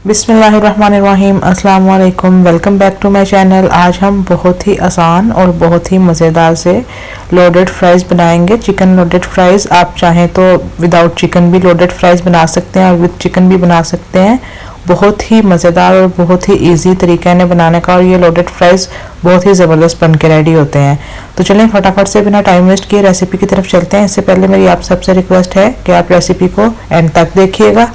बिस्मिल्लाहिर्रहमानिर्रहीम, अस्सलाम वालेकुम। Welcome back to my channel. आज हम बहुत ही आसान और बहुत ही मज़ेदार से लोडेड फ्राइज़ बनाएंगे। Chicken loaded fries. आप चाहें तो विदाउट चिकन भी लोडेड फ्राइज़ बना सकते हैं और विद चिकन भी बना सकते हैं। बहुत ही मज़ेदार और बहुत ही इजी तरीका है बनाने का और ये लोडेड फ्राइज़ बहुत ही ज़बरदस्त बन के रेडी होते हैं। तो चलें फटाफट से बिना टाइम वेस्ट किए रेसिपी की तरफ चलते हैं। इससे पहले मेरी आप सबसे रिक्वेस्ट है कि आप रेसिपी को एंड तक देखिएगा।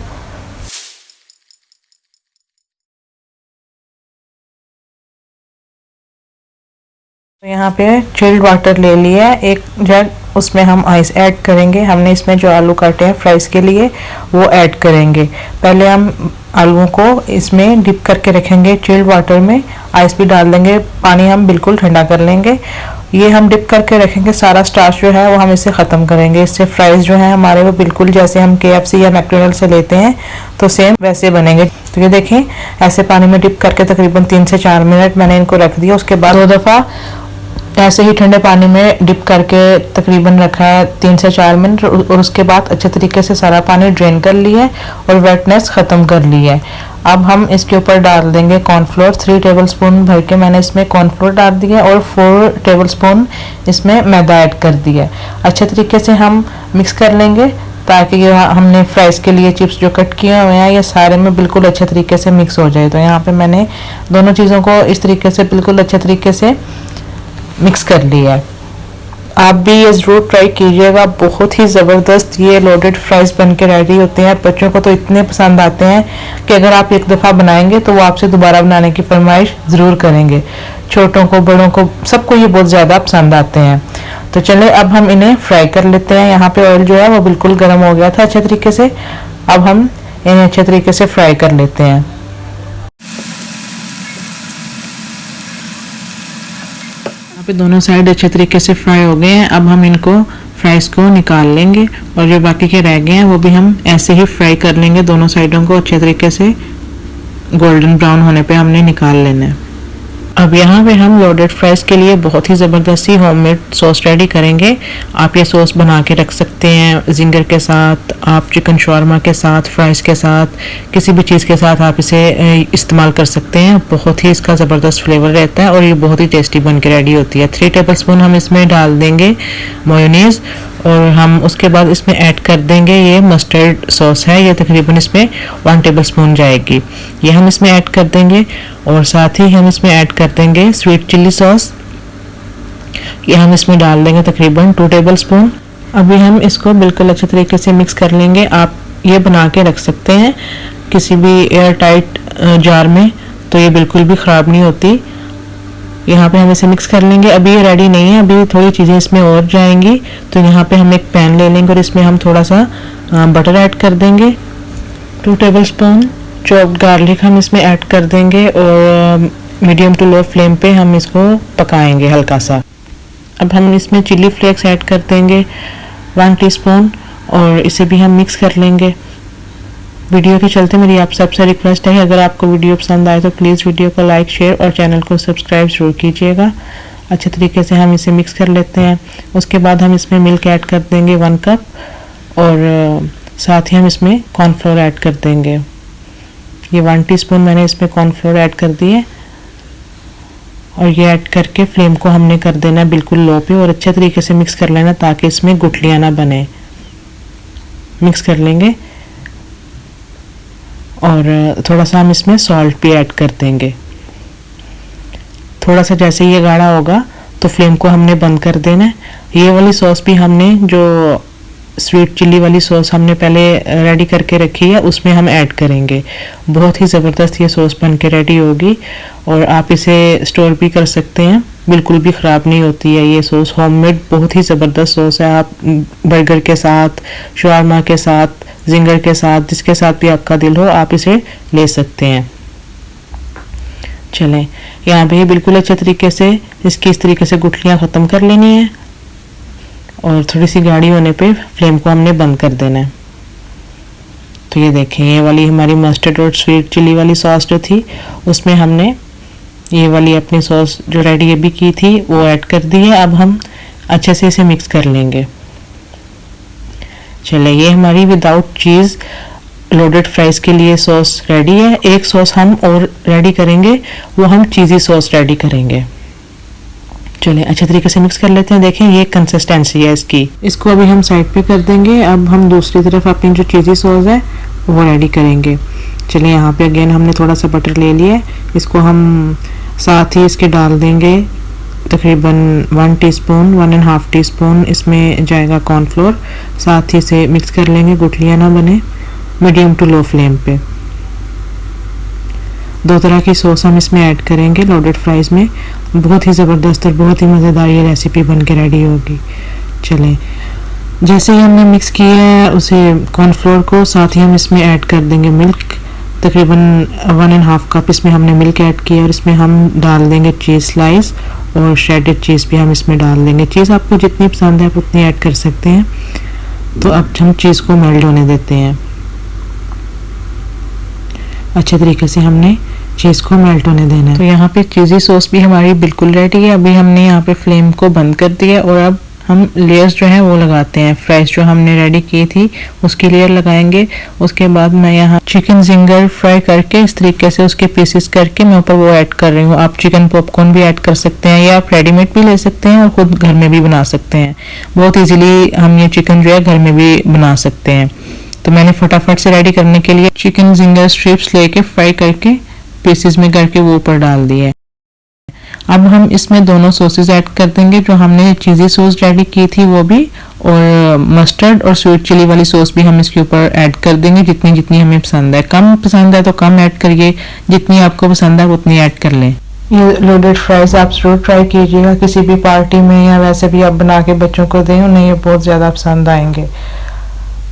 तो यहाँ पे चिल्ड वाटर ले लिया है एक जग, उसमें हम आइस ऐड करेंगे। हमने इसमें जो आलू काटे हैं फ्राइज़ के लिए वो ऐड करेंगे। पहले हम आलूओं को इसमें डिप करके रखेंगे चिल्ड वाटर में, आइस भी डाल देंगे, पानी हम बिल्कुल ठंडा कर लेंगे। ये हम डिप करके रखेंगे, सारा स्टार्च जो है वो हम इसे ख़त्म करेंगे। इससे फ्राइज़ जो है हमारे वो बिल्कुल जैसे हम KFC या मैकडोनल्ड से लेते हैं तो सेम वैसे बनेंगे। तो ये देखें, ऐसे पानी में डिप करके तकरीबन 3 से 4 मिनट मैंने इनको रख दिया। उसके बाद 2 दफ़ा ऐसे ही ठंडे पानी में डिप करके तकरीबन रखा है 3 से 4 मिनट और उसके बाद अच्छे तरीके से सारा पानी ड्रेन कर लिया है और वेटनेस ख़त्म कर ली है। अब हम इसके ऊपर डाल देंगे कॉर्नफ्लोर। 3 टेबलस्पून भर के मैंने इसमें कॉर्नफ्लोर डाल दिया और 4 टेबलस्पून इसमें मैदा ऐड कर दिया। अच्छे तरीके से हम मिक्स कर लेंगे ताकि ये हमने फ्राइज़ के लिए चिप्स जो कट किए हुए हैं ये सारे में बिल्कुल अच्छे तरीके से मिक्स हो जाए। तो यहाँ पे मैंने दोनों चीज़ों को इस तरीके से बिल्कुल अच्छे तरीके से मिक्स कर लिया है। आप भी ये ज़रूर ट्राई कीजिएगा, बहुत ही ज़बरदस्त ये लोडेड फ्राइज़ बन के रेडी होते हैं। बच्चों को तो इतने पसंद आते हैं कि अगर आप एक दफ़ा बनाएंगे तो वो आपसे दोबारा बनाने की फरमाइश ज़रूर करेंगे। छोटों को बड़ों को सबको ये बहुत ज़्यादा पसंद आते हैं। तो चले अब हम इन्हें फ्राई कर लेते हैं। यहाँ पे ऑयल जो है वो बिल्कुल गर्म हो गया था अच्छे तरीके से। अब हम इन्हें अच्छे तरीके से फ्राई कर लेते हैं। यहाँ पे दोनों साइड अच्छे तरीके से फ्राई हो गए हैं। अब हम इनको फ्राइज़ को निकाल लेंगे और जो बाकी के रह गए हैं वो भी हम ऐसे ही फ्राई कर लेंगे। दोनों साइडों को अच्छे तरीके से गोल्डन ब्राउन होने पे हमने निकाल लेना है। अब यहाँ पे हम लोडेड फ्राइज़ के लिए बहुत ही ज़बरदस्ती होममेड सॉस रेडी करेंगे। आप ये सॉस बना के रख सकते हैं जिंगर के साथ, आप चिकन शॉर्मा के साथ, फ्राइज़ के साथ, किसी भी चीज़ के साथ आप इसे इस्तेमाल कर सकते हैं। बहुत ही इसका ज़बरदस्त फ्लेवर रहता है और ये बहुत ही टेस्टी बन के रेडी होती है। 3 टेबलस्पून हम इसमें डाल देंगे मेयोनीज़ और हम उसके बाद इसमें ऐड कर देंगे ये मस्टर्ड सॉस है, ये तकरीबन इसमें 1 टेबलस्पून जाएगी। ये हम इसमें ऐड कर देंगे और साथ ही हम इसमें ऐड कर देंगे स्वीट चिल्ली सॉस, ये हम इसमें डाल देंगे तकरीबन 2 टेबलस्पून। अभी हम इसको बिल्कुल अच्छे तरीके से मिक्स कर लेंगे। आप ये बना के रख सकते हैं किसी भी एयर टाइट जार में, तो ये बिल्कुल भी ख़राब नहीं होती। यहाँ पे हम इसे मिक्स कर लेंगे। अभी ये रेडी नहीं है, अभी थोड़ी चीज़ें इसमें और जाएंगी। तो यहाँ पे हम एक पैन ले लेंगे और इसमें हम थोड़ा सा बटर ऐड कर देंगे। 2 टेबलस्पून चॉप्ड गार्लिक हम इसमें ऐड कर देंगे और मीडियम टू लो फ्लेम पे हम इसको पकाएंगे हल्का सा। अब हम इसमें चिली फ्लेक्स ऐड कर देंगे 1 टीस्पून और इसे भी हम मिक्स कर लेंगे। वीडियो के चलते मेरी आप सबसे रिक्वेस्ट है कि अगर आपको वीडियो पसंद आए तो प्लीज़ वीडियो को लाइक, शेयर और चैनल को सब्सक्राइब जरूर कीजिएगा। अच्छे तरीके से हम इसे मिक्स कर लेते हैं। उसके बाद हम इसमें मिल्क ऐड कर देंगे 1 कप और साथ ही हम इसमें कॉर्नफ्लोर ऐड कर देंगे। ये 1 टीस्पून मैंने इसमें कॉर्नफ्लोर ऐड कर दिए और ये ऐड करके फ्लेम को हमने कर देना है बिल्कुल लो पे और अच्छे तरीके से मिक्स कर लेना ताकि इसमें गुठलियाँ ना बने। मिक्स कर लेंगे और थोड़ा सा हम इसमें सॉल्ट भी ऐड कर देंगे। थोड़ा सा जैसे ये गाढ़ा होगा तो फ्लेम को हमने बंद कर देना है। ये वाली सॉस भी हमने जो स्वीट चिल्ली वाली सॉस हमने पहले रेडी करके रखी है उसमें हम ऐड करेंगे। बहुत ही ज़बरदस्त ये सॉस बन के रेडी होगी और आप इसे स्टोर भी कर सकते हैं, बिल्कुल भी ख़राब नहीं होती है। ये सॉस होममेड बहुत ही ज़बरदस्त सॉस है। आप बर्गर के साथ, शवारमा के साथ, जिंगर के साथ, जिसके साथ भी आपका दिल हो आप इसे ले सकते हैं। चलें, यहाँ पे बिल्कुल अच्छे तरीके से इसकी इस तरीके से गुठलियाँ ख़त्म कर लेनी है और थोड़ी सी गाढ़ी होने पे फ्लेम को हमने बंद कर देना है। तो ये देखें, ये वाली हमारी मस्टर्ड और स्वीट चिली वाली सॉस जो थी उसमें हमने ये वाली अपनी सॉस जो रेडी अभी की थी वो ऐड कर दी है। अब हम अच्छे से इसे मिक्स कर लेंगे। चले, ये हमारी विदाउट चीज़ लोडेड फ्राइज़ के लिए सॉस रेडी है। एक सॉस हम और रेडी करेंगे, वो हम चीज़ी सॉस रेडी करेंगे। चलिए अच्छे तरीके से मिक्स कर लेते हैं। देखें ये कंसिस्टेंसी है इसकी। इसको अभी हम साइड पे कर देंगे। अब हम दूसरी तरफ अपनी जो चीज़ी सॉस है वो रेडी करेंगे। चलिए यहाँ पे अगेन हमने थोड़ा सा बटर ले लिया है, इसको हम साथ ही इसके डाल देंगे। तकरीबन 1 टीस्पून 1.5 टीस्पून इसमें जाएगा कॉर्नफ्लोर। साथ ही इसे मिक्स कर लेंगे, गुठलियाँ ना बने। मीडियम टू लो फ्लेम पे 2 तरह की सॉस हम इसमें ऐड करेंगे लोडेड फ्राइज़ में। बहुत ही ज़बरदस्त और बहुत ही मज़ेदार ये रेसिपी बन के रेडी होगी। चलें, जैसे ही हमने मिक्स किया है उसे कॉर्नफ्लोर को, साथ ही हम इसमें ऐड कर देंगे मिल्क। तकरीबन 1.5 कप इसमें हमने मिल्क ऐड किया और इसमें हम डाल देंगे चीज़ स्लाइस और श्रेडेड चीज़ भी हम इसमें डाल देंगे। चीज़ आपको जितनी पसंद है आप उतनी ऐड कर सकते हैं। तो अब हम चीज़ को मेल्ट होने देते हैं। अच्छे तरीके से हमने चीज़ को मेल्ट होने देना है। तो यहाँ पे चीज़ी सॉस भी हमारी बिल्कुल रेडी है। अभी हमने यहाँ पे फ्लेम को बंद कर दिया और अब हम लेयर्स जो हैं वो लगाते हैं। फ्राइज़ जो हमने रेडी की थी उसकी लेयर लगाएंगे। उसके बाद मैं यहाँ चिकन जिंगर फ्राई करके इस तरीके से उसके पीसेस करके मैं ऊपर वो ऐड कर रही हूँ। आप चिकन पॉपकॉर्न भी ऐड कर सकते हैं या आप रेडीमेड भी ले सकते हैं और खुद घर में भी बना सकते हैं। बहुत ईजिली हम ये चिकन जो है घर में भी बना सकते हैं। तो मैंने फटाफट से रेडी करने के लिए चिकन जिंगर स्ट्रिप्स लेके फ्राई करके पीसेस में करके वो ऊपर डाल दिए। अब हम इसमें दोनों सॉसेस ऐड कर देंगे, जो हमने चीज़ी सॉस रेडी की थी वो भी, और मस्टर्ड और स्वीट चिली वाली सॉस भी हम इसके ऊपर ऐड कर देंगे जितनी जितनी हमें पसंद है। कम पसंद है तो कम ऐड करिए, जितनी आपको पसंद है उतनी ऐड कर लें। ये लोडेड फ्राइज़ आप ज़रूर ट्राई कीजिएगा, किसी भी पार्टी में या वैसे भी आप बना के बच्चों को दें, उन्हें ये बहुत ज़्यादा पसंद आएंगे।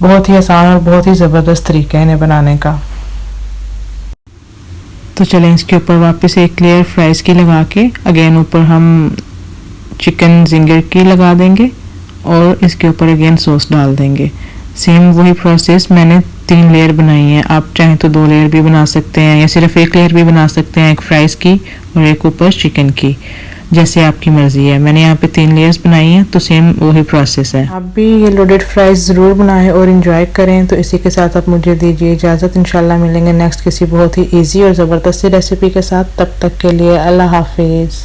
बहुत ही आसान और बहुत ही ज़बरदस्त तरीका है इन्हें बनाने का। तो चलें इसके ऊपर वापस एक लेयर फ्राइज़ की लगा के अगेन ऊपर हम चिकन जिंगर की लगा देंगे और इसके ऊपर अगेन सॉस डाल देंगे। सेम वही प्रोसेस, मैंने 3 लेयर बनाई है। आप चाहें तो 2 लेयर भी बना सकते हैं या सिर्फ 1 लेयर भी बना सकते हैं, एक फ्राइज़ की और एक ऊपर चिकन की, जैसे आपकी मर्जी है। मैंने यहाँ पे 3 लेयर्स बनाई हैं, तो सेम वही प्रोसेस है। आप भी ये लोडेड फ्राइज़ ज़रूर बनाएं और इन्जॉय करें। तो इसी के साथ आप मुझे दीजिए इजाज़त। इंशाल्लाह मिलेंगे नेक्स्ट किसी बहुत ही ईजी और ज़बरदस्त रेसिपी के साथ। तब तक के लिए अल्लाह हाफिज़।